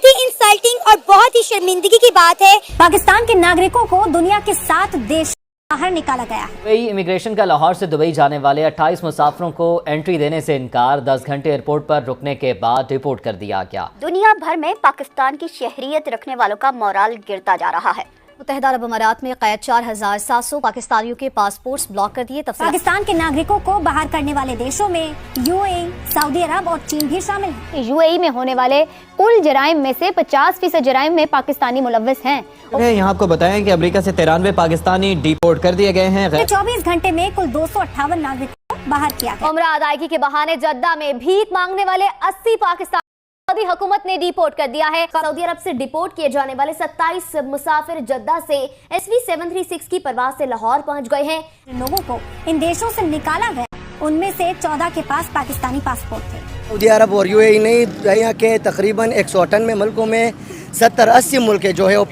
बहुत ही इंसल्टिंग और बहुत ही शर्मिंदगी की बात है। पाकिस्तान के नागरिकों को दुनिया के 7 देश बाहर निकाला गया है। दुबई इमिग्रेशन का लाहौर से दुबई जाने वाले 28 मुसाफिरों को एंट्री देने से इनकार, 10 घंटे एयरपोर्ट पर रुकने के बाद डिपोर्ट कर दिया गया। दुनिया भर में पाकिस्तान की शहरियत रखने वालों का मोराल गिरता जा रहा है। मुत्तहिदा अरब अमारात में कैद 4700 पाकिस्तानियों के पासपोर्ट्स ब्लॉक कर दिए। पाकिस्तान के नागरिकों को बाहर करने वाले देशों में यूएई, सऊदी अरब और चीन भी शामिल हैं। यूएई में होने वाले कुल जराइम में से 50% जराइम में पाकिस्तानी मुलव्वस हैं। यहाँ आपको बताएं कि अमेरिका से 93 पाकिस्तानी डिपोर्ट कर दिए गए हैं। 24 घंटे में कुल 258 नागरिकों को बाहर किया गया। उम्रा अदायगी के बहाने जद्दा में भीख मांगने वाले 80 पाकिस्तानी सऊदी हुकूमत ने डिपोर्ट कर दिया है। सऊदी अरब से डिपोर्ट किए जाने वाले 27 मुसाफिर जद्दा से SV 736 की परवाज से लाहौर पहुंच गए हैं। लोगों को इन देशों से निकाला गया, उनमें से 14 के पास पाकिस्तानी पासपोर्ट थे। सऊदी अरब और यूएई नहीं, यहाँ के तकरीबन 198 मुल्कों में 70-80 मुल्क जो है वो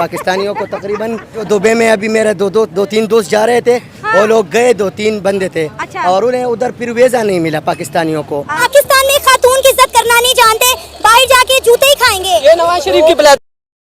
पाकिस्तानियों को तकरीबन जो दुबई में अभी मेरे दो तीन दोस्त जा रहे थे। वो लोग गए, 2-3 बंदे थे। और उन्हें उधर फिर वीजा नहीं मिला पाकिस्तानियों को। पाकिस्तान में खातून की इज्जत करना नहीं जानते, बाहर जाके जूते ही खाएंगे। ये नवाज शरीफ की पढ़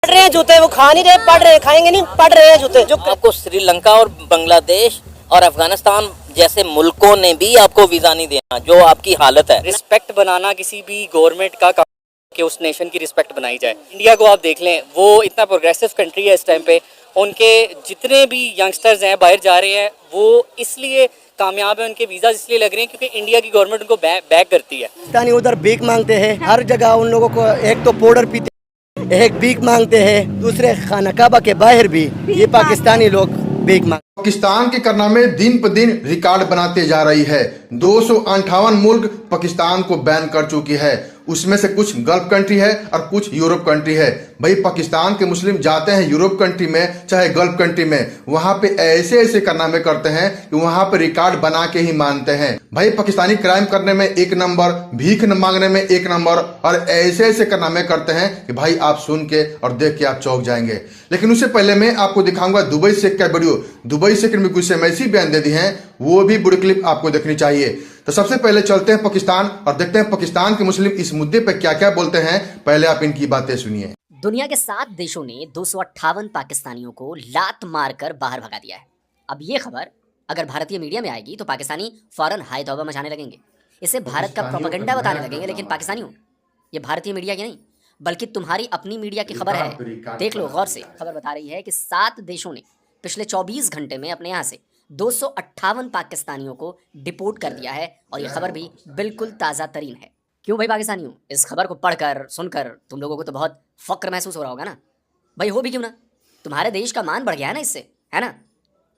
रहे हैं जूते, वो खा नहीं रहे, पढ़ रहे, खाएंगे नहीं, पढ़ रहे हैं जूते। जो आपको श्रीलंका और बांग्लादेश और अफगानिस्तान जैसे मुल्कों ने भी आपको वीजा नहीं देना, जो आपकी हालत है। रिस्पेक्ट बनाना किसी भी गवर्नमेंट का काम कि उस नेशन की रिस्पेक्ट बनाई जाए। इंडिया को आप देख लें, वो इतना प्रोग्रेसिव कंट्री है इस टाइम पे, उनके जितने भी यंगस्टर्स हैं बाहर जा रहे हैं वो इसलिए कामयाब है, उनके वीजा इसलिए लग रहे हैं क्योंकि इंडिया की गवर्नमेंट उनको बैक करती है। पाकिस्तानी उधर भीख मांगते हैं, हर जगह उन लोगों को एक तो पाउडर पीते हैं, एक भीख मांगते हैं, दूसरे खाना काबा के बाहर भी ये पाकिस्तानी लोग भीख मांगते। पाकिस्तान के कारनामे दिन पर दिन रिकॉर्ड बनाते जा रही है। 258 मुल्क पाकिस्तान को बैन कर चुकी है, उसमें से कुछ गल्फ कंट्री है और कुछ यूरोप कंट्री है। भाई पाकिस्तान के मुस्लिम जाते हैं यूरोप कंट्री में चाहे गल्फ कंट्री में, वहां पे ऐसे ऐसे कारनामे करते हैं कि वहां पे रिकॉर्ड बना के ही मानते हैं। भाई पाकिस्तानी क्राइम करने में 1 नंबर, भीख मांगने में 1 नंबर, और ऐसे ऐसे कारनामे करते हैं कि भाई आप सुन के और देख के आप चौंक जाएंगे। लेकिन उससे पहले मैं आपको दिखाऊंगा दुबई से क्या वीडियो, दुबई से में कुछ ऐसी बयान दे दी हैं, वो भी बुरी क्लिप आपको देखनी चाहिए। तो सबसे पहले चलते हैं पाकिस्तान और देखते हैं पाकिस्तान के मुस्लिम इस मुद्दे पर क्या क्या बोलते हैं। पहले आप इनकी बातें सुनिए। दुनिया के 7 देशों ने 258 पाकिस्तानियों को लात मारकर बाहर भगा दिया है। अब ये खबर अगर भारतीय मीडिया में आएगी तो पाकिस्तानी फौरन हाय तौबा मचाने लगेंगे, इसे भारत का प्रोपेगेंडा बताने लगेंगे। लेकिन पाकिस्तानियों, ये भारतीय मीडिया की नहीं बल्कि तुम्हारी अपनी मीडिया की खबर है। देख लो गौर से, खबर बता रही है कि 7 देशों ने पिछले 24 घंटे में अपने यहाँ से 258 पाकिस्तानियों को डिपोर्ट कर दिया है, और ये खबर भी बिल्कुल ताज़ा तरीन है। क्यों भाई पाकिस्तानियों, इस खबर को पढ़कर सुनकर तुम लोगों को तो बहुत फक्र महसूस हो रहा होगा ना भाई, हो भी क्यों ना, तुम्हारे देश का मान बढ़ गया है ना इससे, है ना।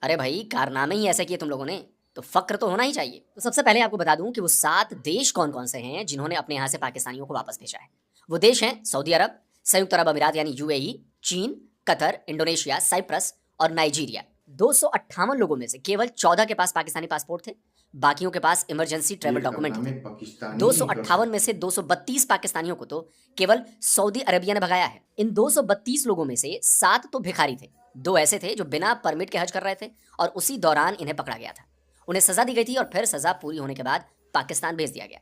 अरे भाई कारनामे ही ऐसे किए तुम लोगों ने, तो फक्र तो होना ही चाहिए। तो सबसे पहले आपको बता दूं कि वो 7 देश कौन कौन से हैं जिन्होंने अपने यहाँ से पाकिस्तानियों को वापस भेजा है। वो देश हैं सऊदी अरब, संयुक्त अरब अमीरात यानी यूएई, चीन, कतर, इंडोनेशिया, साइप्रस और नाइजीरिया। 258 लोगों में से केवल 14 के पास पाकिस्तानी पासपोर्ट थे, बाकियों के पास इमरजेंसी ट्रैवल डॉक्यूमेंट थे। 258 में से 232 पाकिस्तानियों को तो केवल सऊदी अरेबिया ने भगाया है। इन 232 लोगों में से 7 तो भिखारी थे, 2 ऐसे थे जो बिना परमिट के हज कर रहे थे और उसी दौरान इन्हें पकड़ा गया था। उन्हें सजा दी गई थी और फिर सजा पूरी होने के बाद पाकिस्तान भेज दिया गया।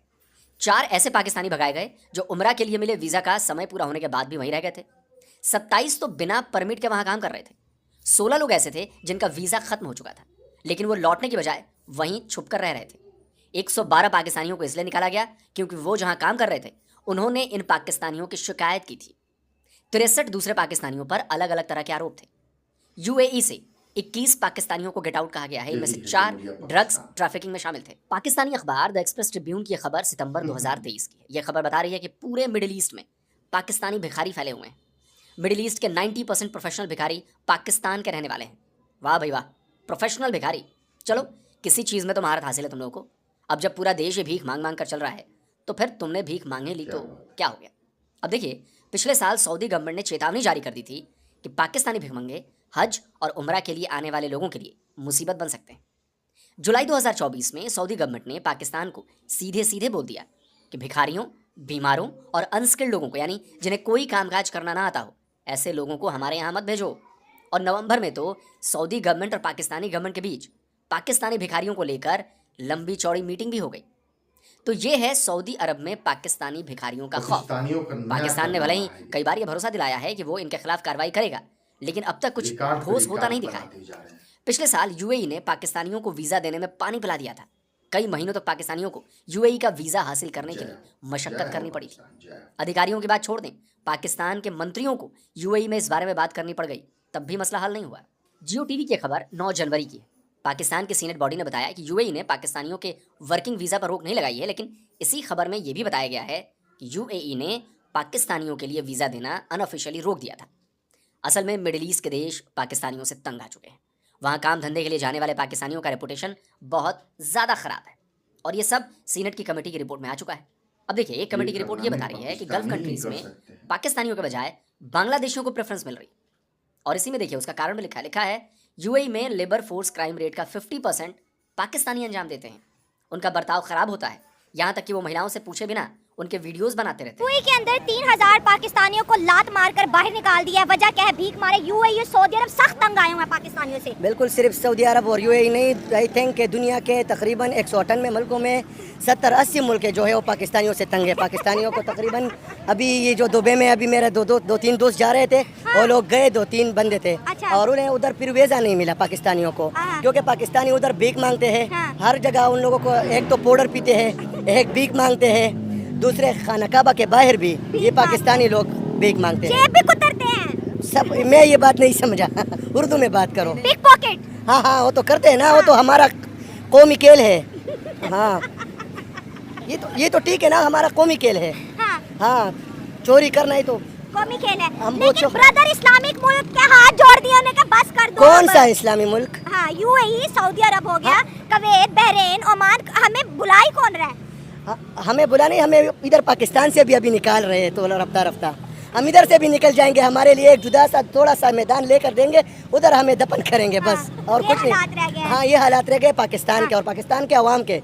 4 ऐसे पाकिस्तानी भगाए गए जो उम्रा के लिए मिले वीज़ा का समय पूरा होने के बाद भी वहीं रह गए थे। 27 तो बिना परमिट के वहाँ काम कर रहे थे। 16 लोग ऐसे थे जिनका वीज़ा खत्म हो चुका था, लेकिन वो लौटने की बजाय वहीं छुप कर रह रहे थे। 112 पाकिस्तानियों को इसलिए निकाला गया क्योंकि वो जहां काम कर रहे थे उन्होंने इन पाकिस्तानियों की शिकायत की थी। 63 दूसरे पाकिस्तानियों पर अलग अलग तरह के आरोप थे। यूएई से 21 पाकिस्तानियों को गेट आउट कहा गया है, इनमें से 4 ड्रग्स ट्रैफिकिंग में शामिल थे। पाकिस्तानी अखबार द एक्सप्रेस ट्रिब्यून की खबर सितंबर 2023 की है। यह खबर बता रही है कि पूरे मिडिल ईस्ट में पाकिस्तानी भिखारी फैले हुए हैं। मिडिल ईस्ट के 90% प्रोफेशनल भिखारी पाकिस्तान के रहने वाले हैं। वाह भाई वाह, प्रोफेशनल भिखारी। चलो किसी चीज़ में तो महारत हासिल है तुम लोगों को। अब जब पूरा देश ये भीख मांग मांग कर चल रहा है तो फिर तुमने भीख मांगे ली तो क्या हो गया। अब देखिए, पिछले साल सऊदी गवर्नमेंट ने चेतावनी जारी कर दी थी कि पाकिस्तानी भिखमंगे हज और उम्रा के लिए आने वाले लोगों के लिए मुसीबत बन सकते हैं। जुलाई 2024 में सऊदी गवर्नमेंट ने पाकिस्तान को सीधे सीधे बोल दिया कि भिखारियों, बीमारों और अनस्किल्ड लोगों को, यानी जिन्हें कोई कामकाज करना ना आता हो, ऐसे लोगों को हमारे यहाँ मत भेजो। और नवंबर में तो सऊदी गवर्नमेंट और पाकिस्तानी गवर्नमेंट के बीच पाकिस्तानी भिखारियों को लेकर लंबी चौड़ी मीटिंग भी हो गई। तो ये है सऊदी अरब में पाकिस्तानी भिखारियों का खौफ। पाकिस्तान ने भले ही कई बार ये भरोसा दिलाया है कि वो इनके खिलाफ कार्रवाई करेगा, लेकिन अब तक कुछ ठोस होता नहीं दिखा है। पिछले साल यूएई ने पाकिस्तानियों को वीजा देने में पानी पिला दिया था। कई महीनों तक पाकिस्तानियों को यूएई का वीजा हासिल करने के लिए मशक्कत करनी पड़ी थी। अधिकारियों की बात छोड़ दें, पाकिस्तान के मंत्रियों को यूएई में इस बारे में बात करनी पड़ गई, तब भी मसला हल नहीं हुआ। जियो टीवी की खबर 9 जनवरी की है। पाकिस्तान के सीनेट बॉडी ने बताया कि यूएई ने पाकिस्तानियों के वर्किंग वीजा पर रोक नहीं लगाई है, लेकिन इसी खबर में यह भी बताया गया है कि यूएई ने पाकिस्तानियों के लिए वीजा देना अनऑफिशियली रोक दिया था। असल में मिडिल ईस्ट के देश पाकिस्तानियों से तंग आ चुके हैं। वहाँ काम धंधे के लिए जाने वाले पाकिस्तानियों का रेपुटेशन बहुत ज़्यादा ख़राब है, और ये सब सीनेट की कमेटी की रिपोर्ट में आ चुका है। अब देखिए, एक कमेटी की रिपोर्ट ये बता रही है कि गल्फ कंट्रीज़ में पाकिस्तानियों के बजाय बांग्लादेशियों को प्रेफरेंस मिल रही, और इसी में देखिए उसका कारण भी लिखा है यूएई में लेबर फोर्स क्राइम रेट का 50% पाकिस्तानी अंजाम देते हैं। उनका बर्ताव ख़राब होता है, यहाँ तक कि वो महिलाओं से पूछे बिना उनके वीडियोस बनाते रहते हैं। यूएई के अंदर 3000 पाकिस्तानियों को लात मारकर बाहर निकाल दिया है। वजह क्या है? भीख मारे। यूएई सऊदी अरब सख्त तंग आए हुए हैं पाकिस्तानियों से। बिल्कुल, सिर्फ सऊदी अरब और यूएई नहीं, आई थिंक के दुनिया के तकरीबन 198 मुल्कों में 70-80 मुल्क जो है वो पाकिस्तानियों से तंग है। पाकिस्तानियों को तकरीबन अभी ये जो दुबई में अभी मेरे दो तीन दोस्त जा रहे थे, वो लोग गए, 2-3 बंदे थे, और उन्हें उधर फिर वीज़ा नहीं मिला पाकिस्तानियों को, क्योंकि पाकिस्तानी उधर भीख मांगते हैं। हर जगह उन लोगों को एक तो पाउडर पीते हैं, एक भीख मांगते हैं, दूसरे खाना काबा के बाहर भी ये पाकिस्तानी लोग भीख मांगते हैं, जेब भी कुतरते हैं सब। मैं ये बात नहीं समझा, उर्दू में बात करो। Pick pocket. हाँ, वो तो करते हैं ना, वो तो हमारा कौमी खेल है। हाँ, ये तो ठीक है ना, हमारा कौमी खेल है। हाँ, चोरी करना ही तो कौमी खेल है। लेकिन ब्रदर इस्लामिक मुल्क के हाथ जोड़ दिया, उन्होंने कहा बस कर दो। कौन सा इस्लामी मुल्क? हाँ, यूएई, सऊदी अरब हो गया, कुवैत, बहरीन, ओमान। हमें बुला ही कौन रहा है? हमें बुला नहीं, हमें इधर पाकिस्तान से भी अभी निकाल रहे हैं, तो रफ्ता हम इधर से भी निकल जाएंगे। हमारे लिए एक जुदा सा थोड़ा सा मैदान लेकर देंगे, उधर हमें दफन करेंगे बस, और कुछ नहीं। हाँ, ये हालात रह गए पाकिस्तान के, और पाकिस्तान के अवाम के,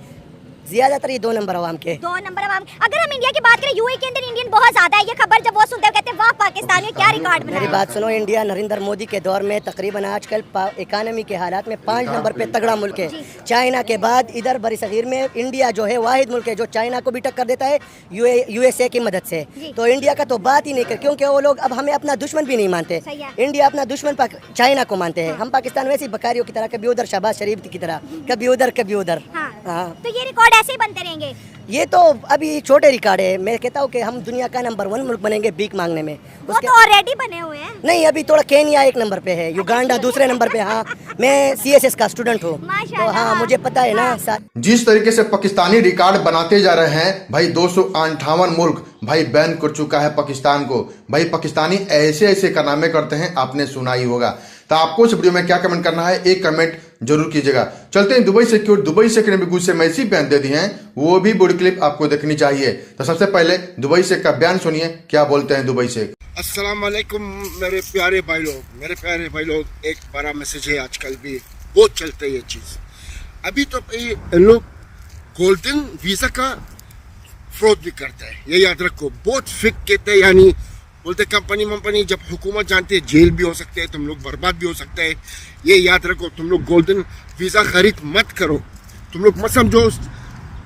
ज्यादातर ये 2 नंबर अवाम के। 2 नंबर अवाम। अगर हम इंडिया की बात करें, यूएई के अंदर इंडियन बहुत ज्यादा है। ये खबर जब वो सुनते हैं कहते हैं वाह पाकिस्तान में क्या रिकॉर्ड बनाया। मेरी बात सुनो, इंडिया नरेंद्र मोदी के दौर में तकरीबन आजकल इकानमी के हालात में 5 नंबर पे तगड़ा मुल्क है। चाइना के बाद इधर बरसगीर में इंडिया जो है वाहिद मुल्क है जो चाइना को भी टक्कर देता है यूएसए की मदद से। तो इंडिया का तो बात ही नहीं कर, क्योंकि वो लोग अब हमें अपना दुश्मन भी नहीं मानते। इंडिया अपना दुश्मन चाइना को मानते हैं। हम पाकिस्तान वैसे ही बकारियों की तरह, कभी उधर शहबाज शरीफ की तरह, कभी उधर कभी उधर। हाँ, तो ये रिकॉर्ड ऐसे ही बनते रहेंगे। ये तो अभी छोटे रिकॉर्ड है। मैं कहता हूँ कि हम दुनिया का नंबर 1 मुल्क बनेंगे भीख मांगने में। वो तो ऑलरेडी बने हुए हैं। नहीं, अभी थोड़ा केन्या 1 नंबर पे है, युगांडा दूसरे नंबर पे। हाँ, मैं CSS का स्टूडेंट हूँ, तो हाँ मुझे पता है ना। जिस तरीके से पाकिस्तानी रिकॉर्ड बनाते जा रहे हैं भाई, 258 मुल्क भाई बैन कर चुका है पाकिस्तान को। भाई पाकिस्तानी ऐसे कारनामे करते हैं, आपने सुना ही होगा। तो आपको इस वीडियो में क्या कमेंट करना है, एक कमेंट जरूर कीजिएगा। चलते हैं दुबई से, क्यों दुबई से ने भी कुछ से मैसी बयान दे दी हैं, वो भी बड़ी क्लिप आपको देखनी चाहिए। तो सबसे पहले दुबई से का बयान सुनिए, क्या बोलते हैं दुबई से। अस्सलाम वालेकुम मेरे प्यारे भाई लोग, एक बड़ा मैसेज है। आजकल भी बहुत चलता है ये चीज़। अभी तो लोग गोल्डन वीज़ा का फ्रॉड भी करता है, ये याद रखो। बहुत फिक कहते हैं, यानी बोलते कंपनी जब हुकूमत जानती है जेल भी हो सकते हैं, तुम लोग बर्बाद भी हो सकते हैं। ये याद रखो, तुम लोग गोल्डन वीज़ा खरीद मत करो। तुम लोग मत समझो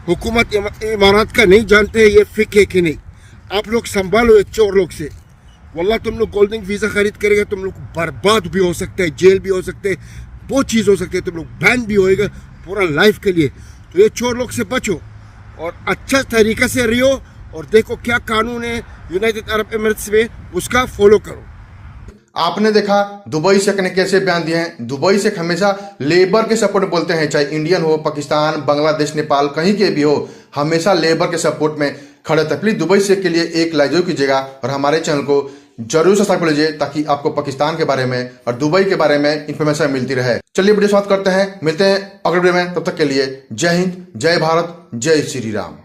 हुकूमत इमारात का नहीं जानते हैं ये फिक है कि नहीं। आप लोग संभालो ये चोर लोग से। वल्लाह तुम लोग गोल्डन वीज़ा खरीद करेगा, तुम लोग बर्बाद भी हो सकते हैं, जेल भी हो सकते हैं, बहुत चीज़ हो सकती है, तुम लोग बैन भी होएगा पूरा लाइफ के लिए। तो ये चोर लोग से बचो और अच्छा तरीक़े से रहो, और देखो क्या कानून है यूनाइटेड अरब एमिरेट्स में, उसका फॉलो करो। आपने देखा दुबई शेख ने कैसे बयान दिए हैं। दुबई शेख हमेशा लेबर के सपोर्ट बोलते हैं, चाहे इंडियन हो, पाकिस्तान, बांग्लादेश, नेपाल, कहीं के भी हो, हमेशा लेबर के सपोर्ट में खड़े थे। प्लीज दुबई शेख के लिए एक लाइक जरूर कीजिएगा, और हमारे चैनल को जरूर सब्सक्राइब कर लीजिए, ताकि आपको पाकिस्तान के बारे में और दुबई के बारे में इंफॉर्मेशन मिलती रहे। चलिए वीडियो समाप्त करते हैं, मिलते हैं अगले वीडियो में। तब तक के लिए जय हिंद, जय भारत, जय श्री राम।